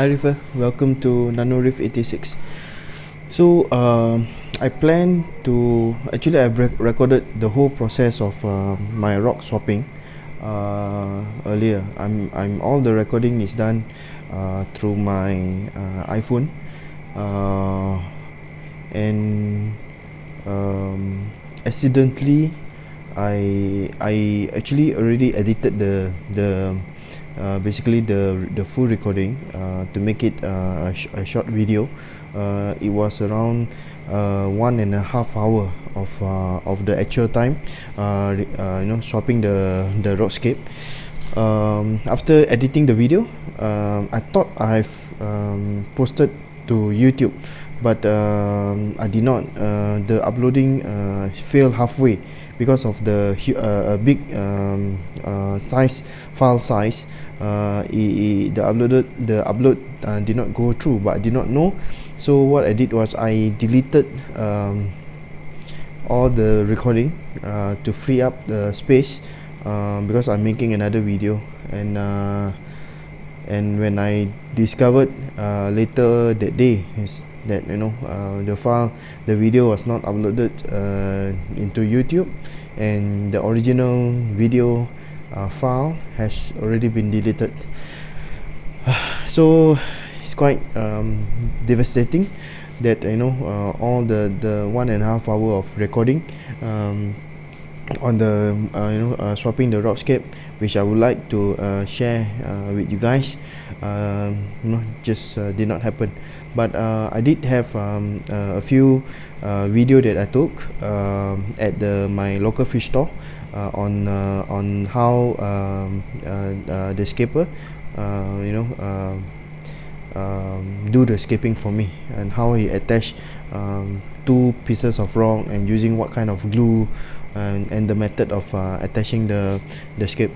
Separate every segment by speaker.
Speaker 1: Hi River, welcome to Nano Reef 86. So I plan to actually I've recorded the whole process of my rock swapping earlier. I'm all the recording is done through my iPhone, and accidentally I actually already edited the basically the full recording to make it a short video. It was around 1.5 hour of the actual time, swapping the roadscape. After editing the video, I thought I've posted to YouTube, but I did not. The uploading failed halfway because of the big file size. The upload did not go through, but I did not know. So what I did was I deleted all the recording to free up the space, because I'm making another video. And when I discovered later that day is that the video was not uploaded into YouTube, and the original video file has already been deleted. So it's quite devastating that all the 1.5 hour of recording on the swapping the rockscape, which I would like to share with you guys, just did not happen. But I did have a few video that I took at my local fish store on how the scaper do the scaping for me, and how he attached two pieces of rock and using what kind of glue, and the method of attaching the scape.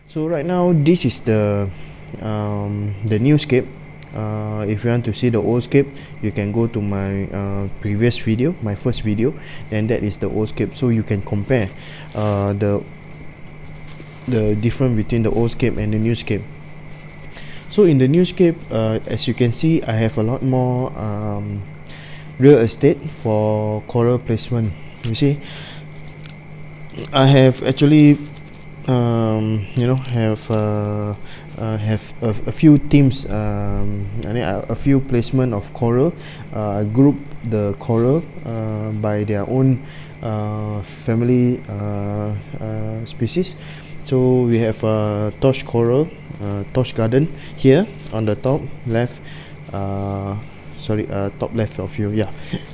Speaker 1: So right now this is the new Scape. If you want to see the old Scape, you can go to my previous video, my first video, and that is the old Scape. So you can compare the difference between the old Scape and the new Scape. So in the new Scape, as you can see, I have a lot more real estate for coral placement. You see, I have actually have a few themes, a few placement of coral. Group the coral by their own family species. So we have torch coral, torch garden here on the top left, top left of you, yeah.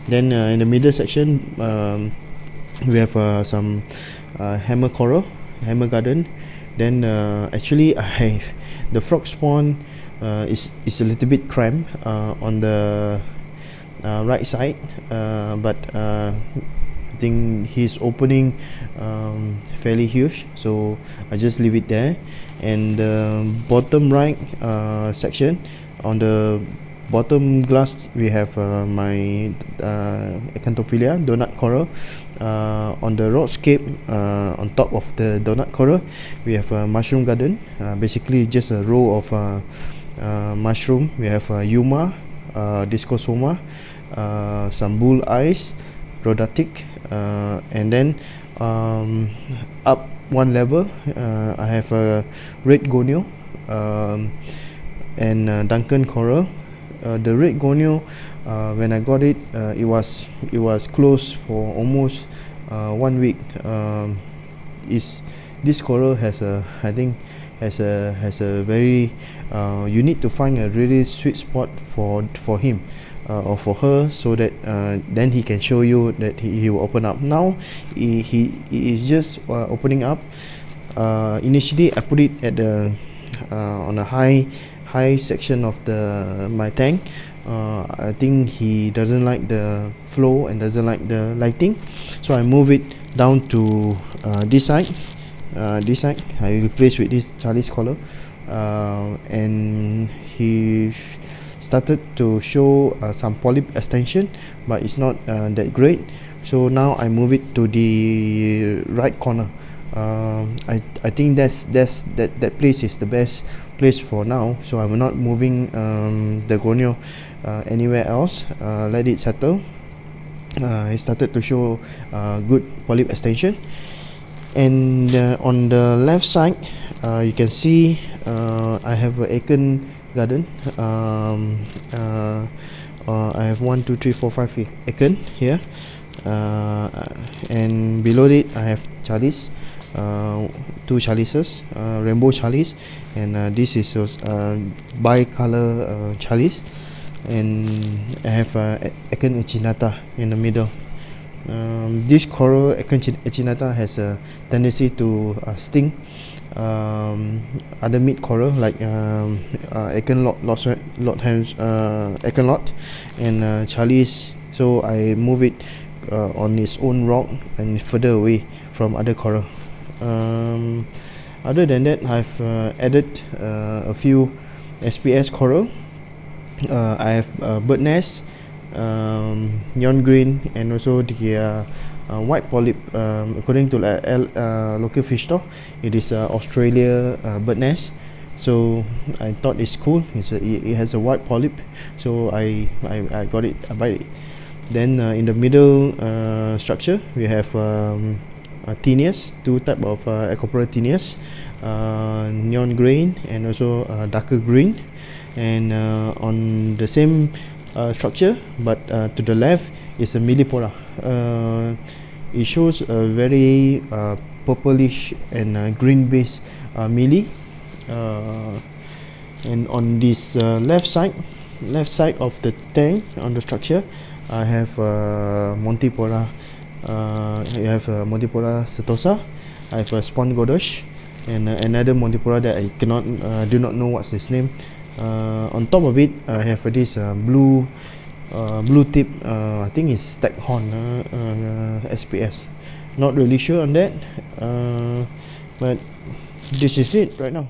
Speaker 1: Then in the middle section, we have some hammer coral, hammer garden. Then actually I have the frog spawn is a little bit cramped on the right side, but I think his opening fairly huge, so I just leave it there. And the bottom right section, on the bottom glass, we have my Acantophilia donut coral. On the rockscape, on top of the donut coral, we have a mushroom garden, basically just a row of mushroom. We have Yuma, Discosoma, some bull eyes, Rhodatic, and then up one level, I have a red gonio and Duncan coral. The red gonio, when I got it, it was closed for almost 1 week. This coral has a, I think, has a very you need to find a really sweet spot for him or for her, so that then he can show you that he will open up. Now he is just opening up. Initially I put it at the on a high section of my tank. I think he doesn't like the flow and doesn't like the lighting, so I move it down to this side. This side I replace with this Charlie's collar, and he started to show some polyp extension, but it's not that great. So now I move it to the right corner. I think that place is the best place for now, so I'm not moving the gonio anywhere else. Let it settle. It started to show good polyp extension. And on the left side, you can see I have an acorn garden. I have 1, 2, 3, 4, 5 acorn here, and below it I have chalice, 2 chalices, rainbow chalice, and this is bi-color chalice, and I have acorn echinata in the middle. This coral acorn echinata has a tendency to sting other meat coral like acorn acorn lot and chalice. So I move it on its own rock and further away from other coral. Other than that, I've added a few SPS coral. I have bird nest, neon green, and also the white polyp. According to local fish store, it is Australia bird nest. So I thought it's cool. It has a white polyp, so I got it. I buy it. Then in the middle structure, we have Tinius, 2 type of Acropora Tinius, neon green and also darker green. And on the same structure, but to the left is a Millipora. It shows a very purplish and green base milli. And on this left side of the tank, on the structure, I have Montipora. I have Montipora setosa. I have a Spawn Godosh, and another Montipora that I do not know what's its name. On top of it, I have this blue tip. I think it's Staghorn SPS. Not really sure on that, but this is it right now.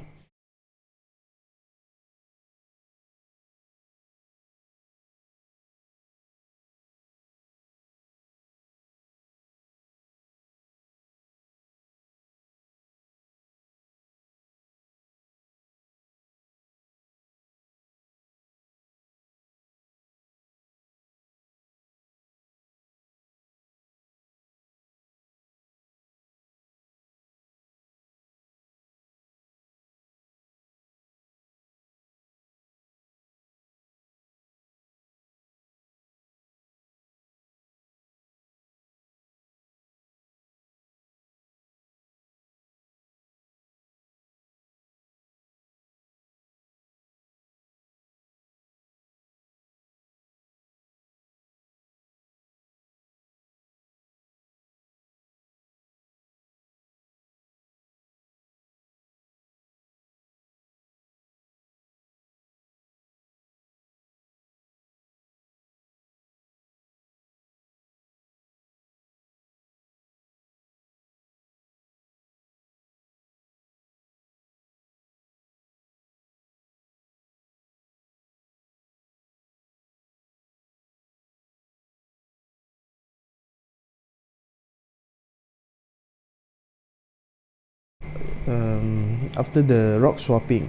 Speaker 1: After the rock swapping,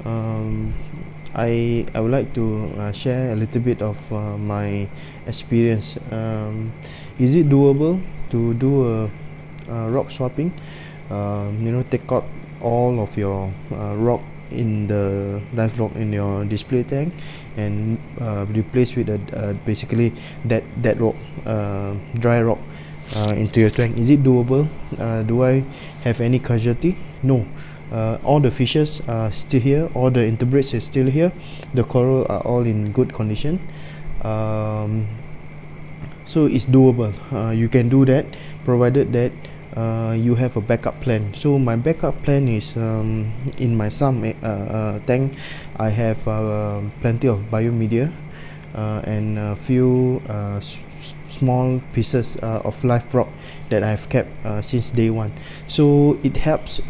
Speaker 1: um, I would like to share a little bit of my experience. Is it doable to do a rock swapping? You know, take out all of your rock in the live rock in your display tank and replace with basically that rock, dry rock, into your tank. Is it doable? Do I have any casualty? No. All the fishes are still here, all the invertebrates are still here, the coral are all in good condition. So it's doable. You can do that provided that you have a backup plan. So my backup plan is, in my sump tank I have plenty of biomedia and a few small pieces of live rock that I've kept since day one. So it helps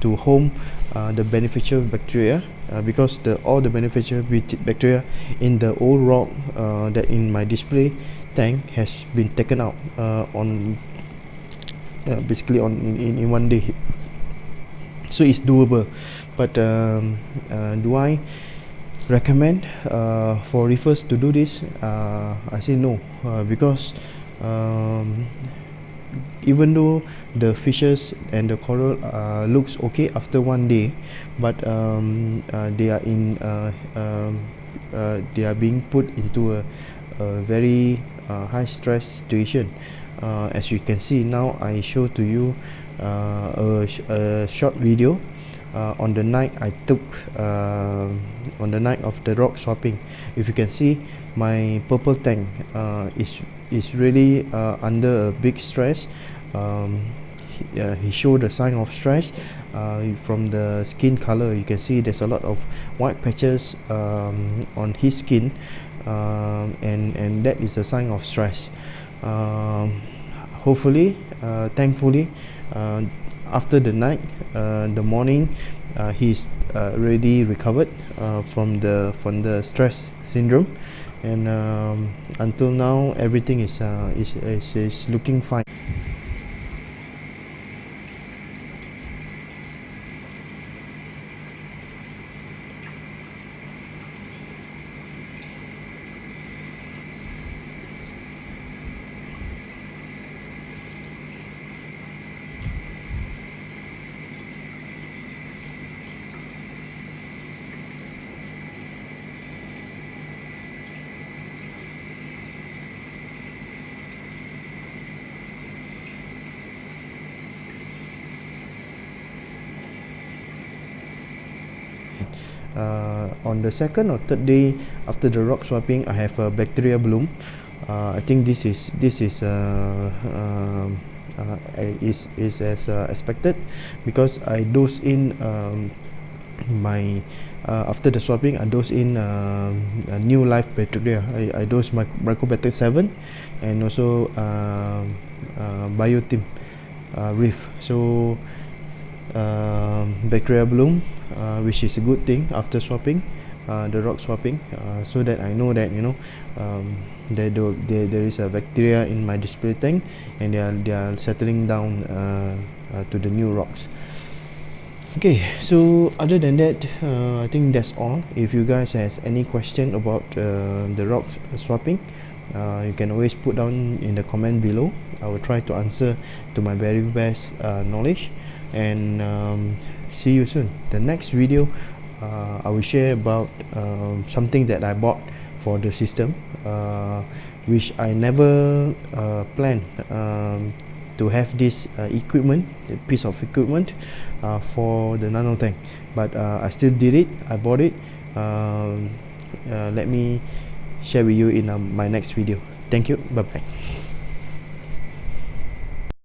Speaker 1: to home the beneficial bacteria, because all the beneficial bacteria in the old rock that in my display tank has been taken out on basically in one day. So it's doable, but do I recommend for reefers to do this? I say no, because even though the fishes and the coral looks okay after one day, but they are they are being put into a very high stress situation. As you can see now, I show to you a short video on the night I took on the night of the rock swapping. If you can see, my purple tank is really under a big stress. He showed a sign of stress. From the skin color, you can see there's a lot of white patches on his skin, and that is a sign of stress. Hopefully, thankfully, after the night, the morning, he's already recovered from the stress syndrome, and until now everything is looking fine. On the second or third day after the rock swapping, I have a bacteria bloom. I think this is as expected, because I dose in my after the swapping, I dose in a new live bacteria. I dose my Mycobacter 7 and also Biotim Reef. So bacteria bloom, which is a good thing after swapping, the rock swapping, so that I know that there is a bacteria in my display tank, and they are settling down to the new rocks. Okay, so other than that, I think that's all. If you guys has any question about the rock swapping, you can always put down in the comment below. I will try to answer to my very best knowledge, and see you soon. The next video, I will share about something that I bought for the system, which I never planned to have this equipment, a piece of equipment for the nano tank, but I still did it. I bought it. Let me share with you in my next video. Thank you. Bye bye.